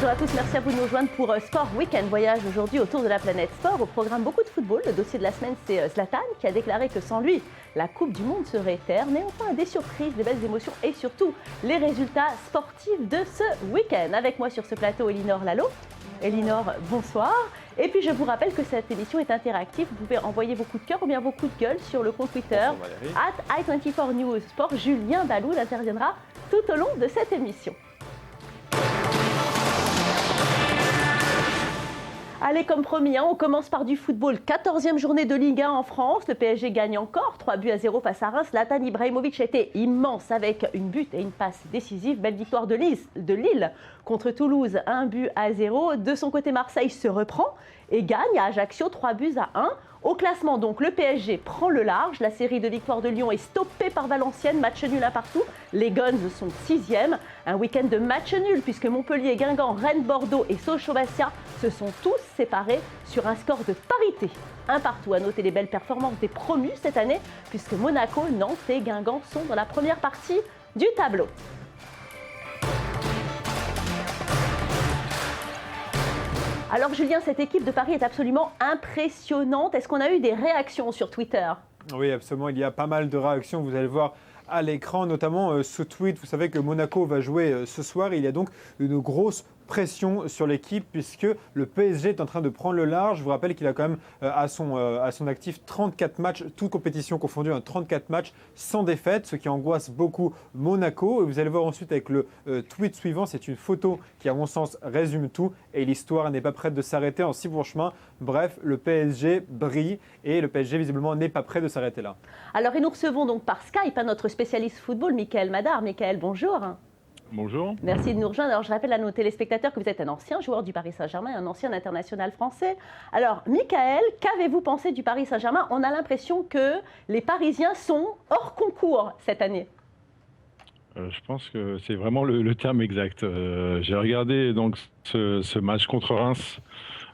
Bonjour à tous, merci à vous de nous rejoindre pour Sport Weekend. Voyage aujourd'hui autour de la planète sport. Au programme, beaucoup de football. Le dossier de la semaine, c'est Zlatan qui a déclaré que sans lui, la Coupe du Monde serait terne. Et enfin, des surprises, des belles émotions et surtout les résultats sportifs de ce week-end. Avec moi sur ce plateau, Elinor Lalo. Elinor, bonsoir. Et puis je vous rappelle que cette émission est interactive. Vous pouvez envoyer vos coups de cœur ou bien vos coups de gueule sur le compte Twitter @i24News Sport. Julien Baloul interviendra tout au long de cette émission. Allez, comme promis, on commence par du football. 14e journée de Ligue 1 en France. Le PSG gagne encore 3-0 face à Reims. Zlatan Ibrahimovic a été immense avec une but et une passe décisive. Belle victoire de Lille contre Toulouse, 1-0. De son côté, Marseille se reprend et gagne à Ajaccio 3-1. Au classement, donc, le PSG prend le large. La série de victoires de Lyon est stoppée par Valenciennes. Match nul à partout. Les Guns sont 6e. Un week-end de match nul puisque Montpellier, Guingamp, Rennes, Bordeaux et Sochaux-Bastia se sont tous séparés sur un score de parité. Un partout. À noter les belles performances des promus cette année puisque Monaco, Nantes et Guingamp sont dans la première partie du tableau. Alors Julien, cette équipe de Paris est absolument impressionnante. Est-ce qu'on a eu des réactions sur Twitter ? Oui, absolument. Il y a pas mal de réactions. Vous allez le voir à l'écran, notamment ce tweet. Vous savez que Monaco va jouer ce soir. Il y a donc une grosse pression sur l'équipe puisque le PSG est en train de prendre le large. Je vous rappelle qu'il a quand même à son actif 34 matchs, toutes compétitions confondues, 34 matchs sans défaite, ce qui angoisse beaucoup Monaco. Et vous allez voir ensuite avec le tweet suivant, c'est une photo qui à mon sens résume tout et l'histoire n'est pas prête de s'arrêter en si bon chemin. Bref, le PSG brille et le PSG visiblement n'est pas prêt de s'arrêter là. Alors et nous recevons donc par Skype notre spécialiste football, Mickaël Madar. Mickaël, bonjour. Bonjour. Merci de nous rejoindre. Alors, je rappelle à nos téléspectateurs que vous êtes un ancien joueur du Paris Saint-Germain et un ancien international français. Alors, Mickaël, qu'avez-vous pensé du Paris Saint-Germain ? On a l'impression que les Parisiens sont hors concours cette année. Je pense que c'est vraiment le terme exact. J'ai regardé donc ce match contre Reims.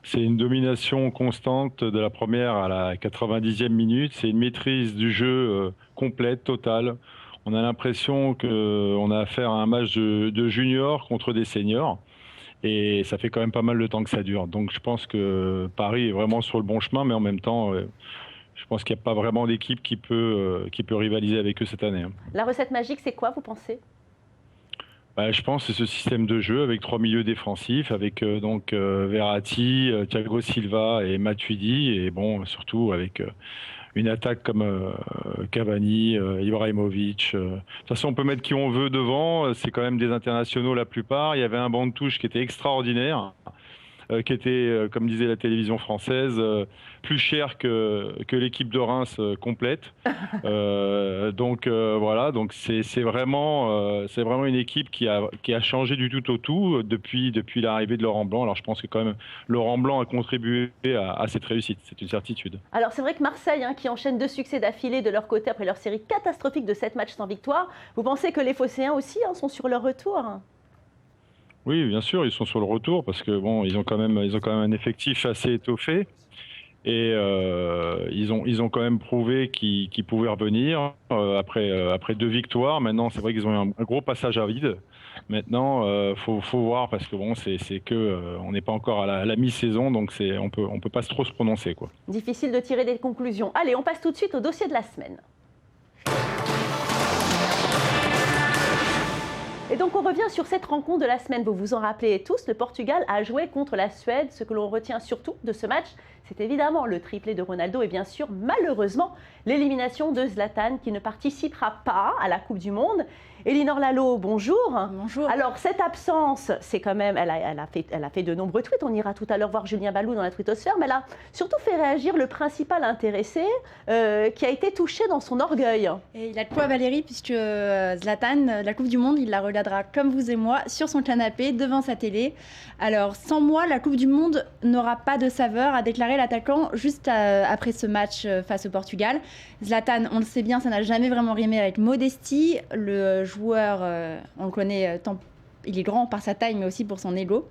C'est une domination constante de la première à la 90e minute. C'est une maîtrise du jeu complète, totale. On a l'impression qu'on a affaire à un match de juniors contre des seniors. Et ça fait quand même pas mal de temps que ça dure. Donc je pense que Paris est vraiment sur le bon chemin, mais en même temps, je pense qu'il n'y a pas vraiment d'équipe qui peut rivaliser avec eux cette année. La recette magique, c'est quoi, vous pensez ? Je pense que c'est ce système de jeu avec 3 milieux défensifs, avec Verratti, Thiago Silva et Matuidi. Et bon, surtout avec une attaque comme Cavani, Ibrahimovic. De toute façon, on peut mettre qui on veut devant. C'est quand même des internationaux la plupart. Il y avait un banc de touche qui était extraordinaire, qui était, comme disait la télévision française, plus cher que l'équipe de Reims complète. Voilà, donc c'est vraiment une équipe qui a changé du tout au tout depuis l'arrivée de Laurent Blanc. Alors je pense que quand même Laurent Blanc a contribué à cette réussite, c'est une certitude. Alors c'est vrai que Marseille, qui enchaîne 2 succès d'affilée de leur côté après leur série catastrophique de 7 matchs sans victoire, vous pensez que les Phocéens aussi sont sur leur retour ? Oui, bien sûr, ils sont sur le retour parce que bon, ils ont quand même un effectif assez étoffé et ils ont quand même prouvé qu'ils pouvaient revenir après 2 victoires. Maintenant, c'est vrai qu'ils ont eu un gros passage à vide. Maintenant, faut voir parce que bon, c'est que on n'est pas encore à la mi-saison, donc on peut pas trop se prononcer, quoi. Difficile de tirer des conclusions. Allez, on passe tout de suite au dossier de la semaine. Et donc on revient sur cette rencontre de la semaine. Vous vous en rappelez tous, le Portugal a joué contre la Suède. Ce que l'on retient surtout de ce match, c'est évidemment le triplé de Ronaldo et bien sûr, malheureusement, l'élimination de Zlatan qui ne participera pas à la Coupe du Monde. Elinor Lalo, bonjour. Bonjour. Alors cette absence, c'est quand même, elle a fait de nombreux tweets. On ira tout à l'heure voir Julien Baloul dans la twittosphère, mais elle a surtout fait réagir le principal intéressé qui a été touché dans son orgueil. Et il a de quoi Valérie, puisque Zlatan, la Coupe du Monde, il la regardera comme vous et moi sur son canapé devant sa télé. Alors sans moi, la Coupe du Monde n'aura pas de saveur, a déclaré l'attaquant juste après ce match face au Portugal. Zlatan, on le sait bien, ça n'a jamais vraiment rimé avec modestie. Le joueur, on le connaît, il est grand par sa taille, mais aussi pour son ego.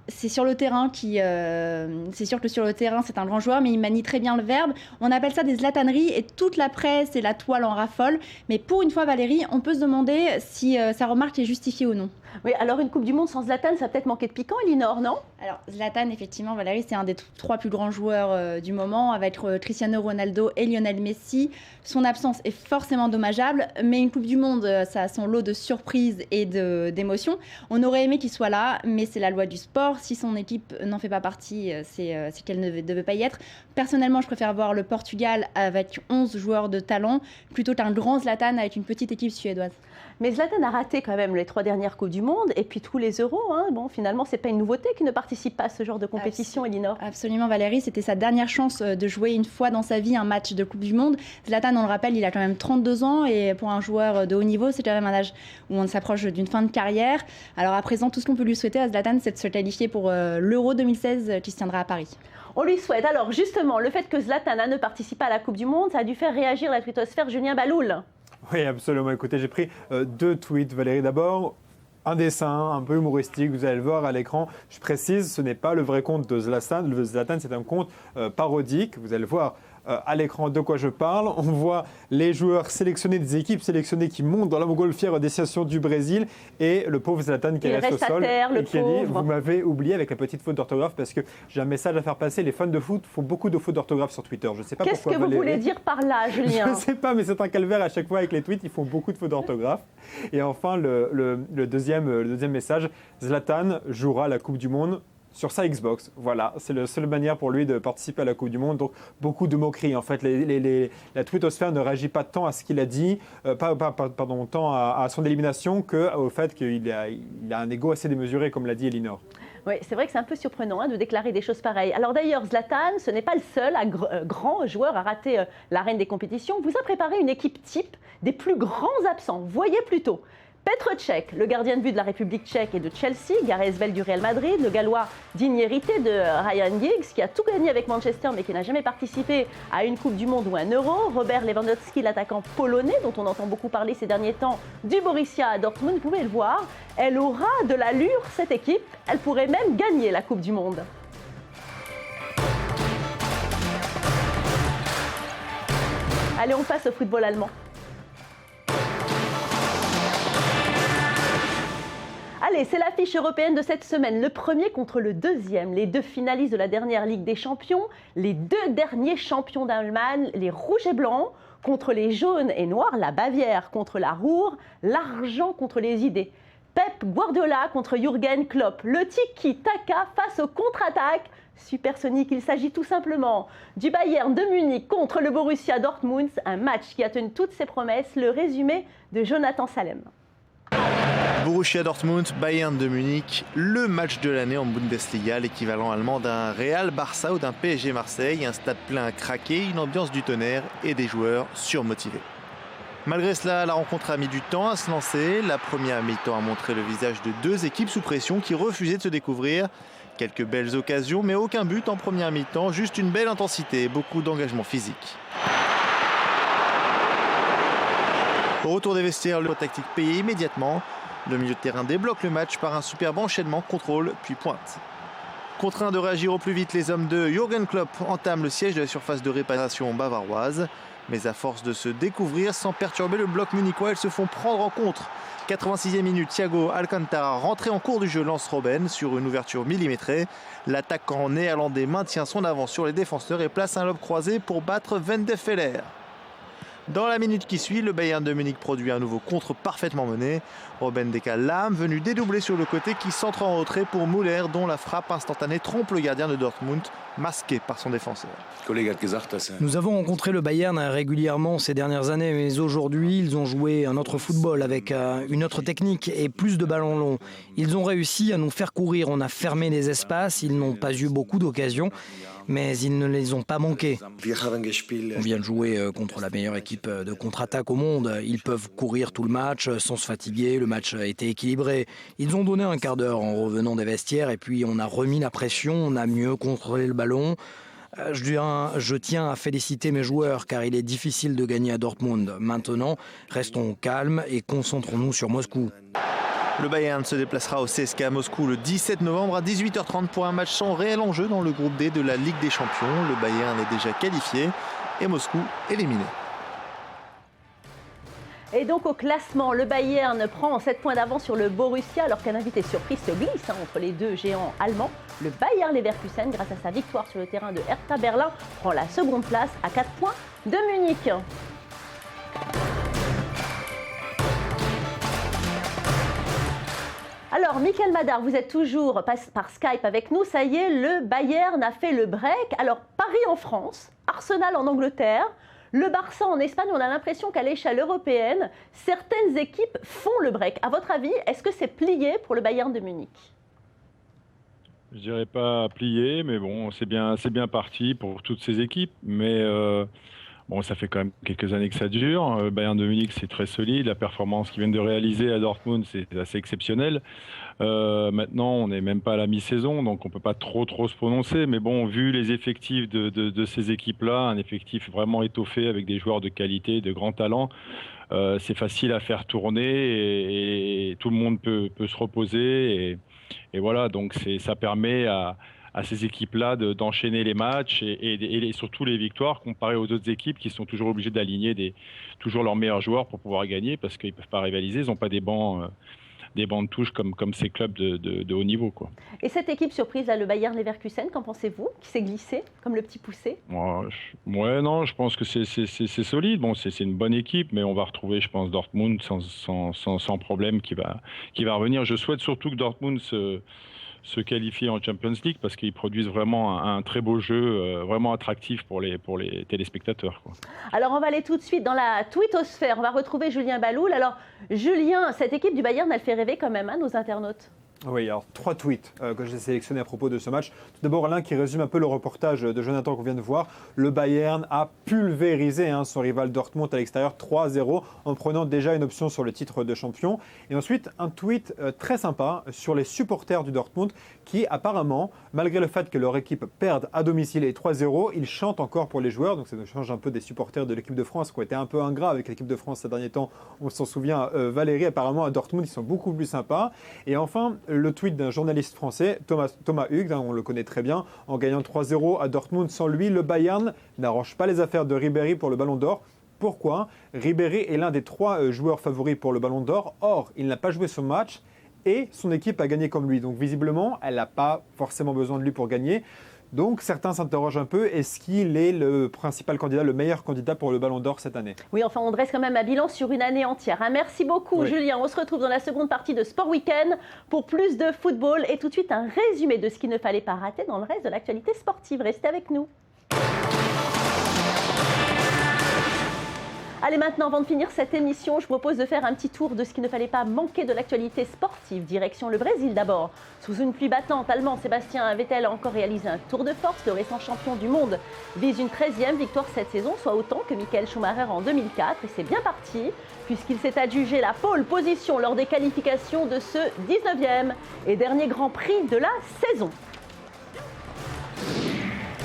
C'est sur le terrain c'est sûr que sur le terrain, c'est un grand joueur, mais il manie très bien le verbe. On appelle ça des zlataneries et toute la presse et la toile en raffole. Mais pour une fois, Valérie, on peut se demander si sa remarque est justifiée ou non. Oui, alors une Coupe du Monde sans Zlatan, ça va peut-être manquer de piquant, Elinor, non? Alors Zlatan, effectivement, Valérie, c'est un des 3 plus grands joueurs du moment, avec Cristiano Ronaldo et Lionel Messi. Son absence est forcément dommageable, mais une Coupe du Monde, ça a son lot de surprises et d'émotions. On aurait aimé qu'il soit là, mais c'est la loi du sport. Si son équipe n'en fait pas partie, c'est qu'elle ne devait pas y être. Personnellement, je préfère voir le Portugal avec 11 joueurs de talent, plutôt qu'un grand Zlatan avec une petite équipe suédoise. Mais Zlatan a raté quand même les 3 dernières Coupes du Monde et puis tous les Euros. Hein. Bon, finalement, c'est pas une nouveauté qu'il ne participe pas à ce genre de compétition, Elinor. Absolument, Valérie. C'était sa dernière chance de jouer une fois dans sa vie un match de Coupe du Monde. Zlatan, on le rappelle, il a quand même 32 ans et pour un joueur de haut niveau, c'est quand même un âge où on s'approche d'une fin de carrière. Alors à présent, tout ce qu'on peut lui souhaiter à Zlatan, c'est de se qualifier pour l'Euro 2016 qui se tiendra à Paris. On lui souhaite. Alors justement, le fait que Zlatan ne participe pas à la Coupe du Monde, ça a dû faire réagir la twittosphère. Julien Baloul. Oui, absolument. Écoutez, j'ai pris 2 tweets, Valérie. D'abord, un dessin un peu humoristique, vous allez le voir à l'écran. Je précise, ce n'est pas le vrai compte de Zlatan. Le Zlatan, c'est un compte parodique. Vous allez le voir à l'écran de quoi je parle. On voit les joueurs sélectionnés, des équipes sélectionnées qui montent dans la montgolfière destination du Brésil et le pauvre Zlatan qui reste au sol et qui a dit « Vous m'avez oublié » avec la petite faute d'orthographe parce que j'ai un message à faire passer. Les fans de foot font beaucoup de fautes d'orthographe sur Twitter. Je ne sais pas pourquoi. Qu'est-ce que vous voulez dire par là, Julien? Je ne sais pas, mais c'est un calvaire à chaque fois avec les tweets. Ils font beaucoup de fautes d'orthographe. Et enfin, le deuxième message, Zlatan jouera la Coupe du Monde sur sa Xbox. Voilà, c'est la seule manière pour lui de participer à la Coupe du Monde. Donc, beaucoup de moqueries. En fait, la twittosphère ne réagit pas tant à ce qu'il a dit, tant à son élimination qu'au fait qu'il a un ego assez démesuré, comme l'a dit Elinor. Oui, c'est vrai que c'est un peu surprenant de déclarer des choses pareilles. Alors d'ailleurs, Zlatan, ce n'est pas le seul grand joueur à rater l'arène des compétitions. Vous a préparé une équipe type des plus grands absents. Voyez plutôt Petr Cech, le gardien de but de la République tchèque et de Chelsea, Gareth Bale du Real Madrid, le gallois digne hérité de Ryan Giggs, qui a tout gagné avec Manchester mais qui n'a jamais participé à une Coupe du Monde ou un Euro, Robert Lewandowski, l'attaquant polonais dont on entend beaucoup parler ces derniers temps du Borussia Dortmund. Vous pouvez le voir, elle aura de l'allure, cette équipe, elle pourrait même gagner la Coupe du Monde. Allez, on passe au football allemand. Allez, c'est l'affiche européenne de cette semaine. Le premier contre le deuxième. Les 2 finalistes de la dernière Ligue des Champions. Les 2 derniers champions d'Allemagne, les rouges et blancs, contre les jaunes et noirs. La Bavière contre la Ruhr. L'argent contre les idées. Pep Guardiola contre Jürgen Klopp. Le tiki-taka face aux contre-attaques. Supersonique, il s'agit tout simplement du Bayern de Munich contre le Borussia Dortmund. Un match qui a tenu toutes ses promesses. Le résumé de Jonathan Salem. Borussia Dortmund, Bayern de Munich, le match de l'année en Bundesliga, l'équivalent allemand d'un Real Barça ou d'un PSG Marseille, un stade plein à craquer, une ambiance du tonnerre et des joueurs surmotivés. Malgré cela, la rencontre a mis du temps à se lancer. La première mi-temps a montré le visage de 2 équipes sous pression qui refusaient de se découvrir. Quelques belles occasions, mais aucun but en première mi-temps, juste une belle intensité et beaucoup d'engagement physique. Au retour des vestiaires, le tactique payé immédiatement. Le milieu de terrain débloque le match par un superbe enchaînement, contrôle puis pointe. Contraints de réagir au plus vite, les hommes de Jürgen Klopp entament le siège de la surface de réparation bavaroise. Mais à force de se découvrir sans perturber le bloc munichois, ils se font prendre en contre. 86e minute, Thiago Alcantara, rentré en cours du jeu, lance Robben sur une ouverture millimétrée. L'attaquant néerlandais maintient son avance sur les défenseurs et place un lob croisé pour battre Vendefeller. Dans la minute qui suit, le Bayern de Munich produit un nouveau contre parfaitement mené. Robben décale l'âme, venu dédoubler sur le côté qui centre en retrait pour Müller, dont la frappe instantanée trompe le gardien de Dortmund, masqué par son défenseur. Nous avons rencontré le Bayern régulièrement ces dernières années, mais aujourd'hui, ils ont joué un autre football avec une autre technique et plus de ballons longs. Ils ont réussi à nous faire courir, on a fermé des espaces, ils n'ont pas eu beaucoup d'occasions, mais ils ne les ont pas manqués. On vient de jouer contre la meilleure équipe de contre-attaque au monde. Ils peuvent courir tout le match sans se fatiguer, le match a été équilibré. Ils ont donné un quart d'heure en revenant des vestiaires et puis on a remis la pression, on a mieux contrôlé le ballon. Je tiens à féliciter mes joueurs car il est difficile de gagner à Dortmund. Maintenant, restons calmes et concentrons-nous sur Moscou. Le Bayern se déplacera au CSKA Moscou le 17 novembre à 18h30 pour un match sans réel enjeu dans le groupe D de la Ligue des Champions. Le Bayern est déjà qualifié et Moscou éliminé. Et donc au classement, le Bayern prend 7 points d'avance sur le Borussia alors qu'un invité surprise se glisse entre les deux géants allemands. Le Bayer Leverkusen, grâce à sa victoire sur le terrain de Hertha Berlin, prend la seconde place à 4 points de Munich. Alors, Mickaël Madar, vous êtes toujours par Skype avec nous. Ça y est, le Bayern a fait le break. Alors, Paris en France, Arsenal en Angleterre, le Barça en Espagne, on a l'impression qu'à l'échelle européenne, certaines équipes font le break. À votre avis, est-ce que c'est plié pour le Bayern de Munich ? Je dirais pas plié, mais bon, c'est bien parti pour toutes ces équipes. Mais bon, ça fait quand même quelques années que ça dure. Le Bayern de Munich, c'est très solide. La performance qu'ils viennent de réaliser à Dortmund, c'est assez exceptionnel. Maintenant, on n'est même pas à la mi-saison, donc on peut pas trop se prononcer. Mais bon, vu les effectifs de ces équipes-là, un effectif vraiment étoffé avec des joueurs de qualité, de grands talents, c'est facile à faire tourner et tout le monde peut se reposer. Et voilà, donc ça permet à ces équipes-là d'enchaîner les matchs et surtout les victoires comparé aux autres équipes qui sont toujours obligées d'aligner toujours leurs meilleurs joueurs pour pouvoir gagner parce qu'ils ne peuvent pas rivaliser, ils n'ont pas des bancs de touche comme ces clubs de haut niveau, quoi. Et cette équipe surprise, là, le Bayer Leverkusen, qu'en pensez-vous ? Qui s'est glissé comme le petit poussé ? Je pense que c'est solide. Bon, c'est une bonne équipe, mais on va retrouver, je pense, Dortmund sans problème qui va revenir. Je souhaite surtout que Dortmund se qualifie en Champions League parce qu'ils produisent vraiment un très beau jeu, vraiment attractif pour les téléspectateurs, quoi. Alors on va aller tout de suite dans la twittosphère, on va retrouver Julien Baloul. Alors Julien, cette équipe du Bayern, elle fait rêver quand même, nos internautes. Oui, alors 3 tweets que j'ai sélectionnés à propos de ce match. Tout d'abord, l'un qui résume un peu le reportage de Jonathan qu'on vient de voir. Le Bayern a pulvérisé son rival Dortmund à l'extérieur 3-0 en prenant déjà une option sur le titre de champion. Et ensuite, un tweet très sympa sur les supporters du Dortmund qui apparemment, malgré le fait que leur équipe perde à domicile et 3-0, ils chantent encore pour les joueurs. Donc ça nous change un peu des supporters de l'équipe de France qui ont été un peu ingrats avec l'équipe de France ces derniers temps. On s'en souvient, Valérie, apparemment à Dortmund, ils sont beaucoup plus sympas. Et enfin, le tweet d'un journaliste français, Thomas Hughes, on le connaît très bien, en gagnant 3-0 à Dortmund. Sans lui, le Bayern n'arrange pas les affaires de Ribéry pour le Ballon d'Or. Pourquoi ? Ribéry est l'un des 3 joueurs favoris pour le Ballon d'Or. Or, il n'a pas joué ce match et son équipe a gagné comme lui. Donc visiblement, elle n'a pas forcément besoin de lui pour gagner. Donc certains s'interrogent un peu, est-ce qu'il est le principal candidat, le meilleur candidat pour le Ballon d'Or cette année ? Oui, enfin on dresse quand même un bilan sur une année entière. Merci beaucoup Julien, on se retrouve dans la seconde partie de Sport Week-end pour plus de football et tout de suite un résumé de ce qu'il ne fallait pas rater dans le reste de l'actualité sportive. Restez avec nous. Allez, maintenant, avant de finir cette émission, je vous propose de faire un petit tour de ce qu'il ne fallait pas manquer de l'actualité sportive. Direction le Brésil d'abord. Sous une pluie battante, l'Allemand Sébastien Vettel a encore réalisé un tour de force. Le récent champion du monde vise une 13e victoire cette saison, soit autant que Michael Schumacher en 2004. Et c'est bien parti, puisqu'il s'est adjugé la pole position lors des qualifications de ce 19e et dernier Grand Prix de la saison.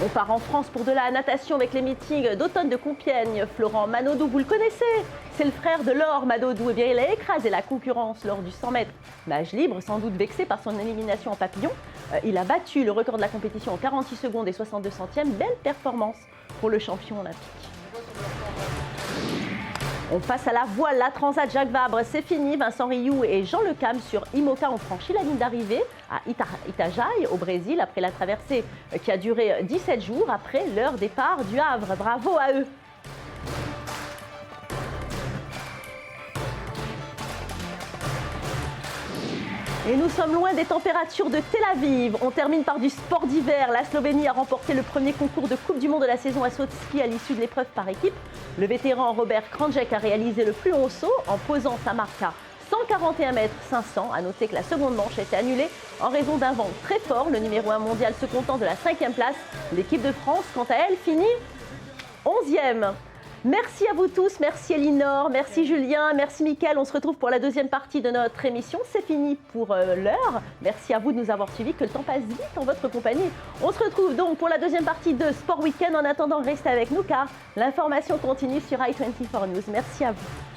On part en France pour de la natation avec les meetings d'automne de Compiègne. Florent Manodou, vous le connaissez, c'est le frère de Laure Manodou. Eh bien, il a écrasé la concurrence lors du 100 mètres nage libre, sans doute vexé par son élimination en papillon. Il a battu le record de la compétition en 46 secondes et 62 centièmes. Belle performance pour le champion olympique. On passe à la voile, la Transat Jacques Vabre, c'est fini. Vincent Rioux et Jean Le Cam sur IMOCA ont franchi la ligne d'arrivée à Itajaí, au Brésil, après la traversée qui a duré 17 jours après leur départ du Havre. Bravo à eux. Et nous sommes loin des températures de Tel Aviv. On termine par du sport d'hiver. La Slovénie a remporté le premier concours de Coupe du Monde de la saison à saut de ski à l'issue de l'épreuve par équipe. Le vétéran Robert Kranjek a réalisé le plus haut saut en posant sa marque à 141 mètres 500. À noter que la seconde manche a été annulée en raison d'un vent très fort. Le numéro 1 mondial se content de la 5e place. L'équipe de France, quant à elle, finit 11e. Merci à vous tous, merci Elinor, merci Julien, merci Mickaël. On se retrouve pour la deuxième partie de notre émission. C'est fini pour l'heure. Merci à vous de nous avoir suivis, que le temps passe vite en votre compagnie. On se retrouve donc pour la deuxième partie de Sport Week-end. En attendant, restez avec nous car l'information continue sur i24 News. Merci à vous.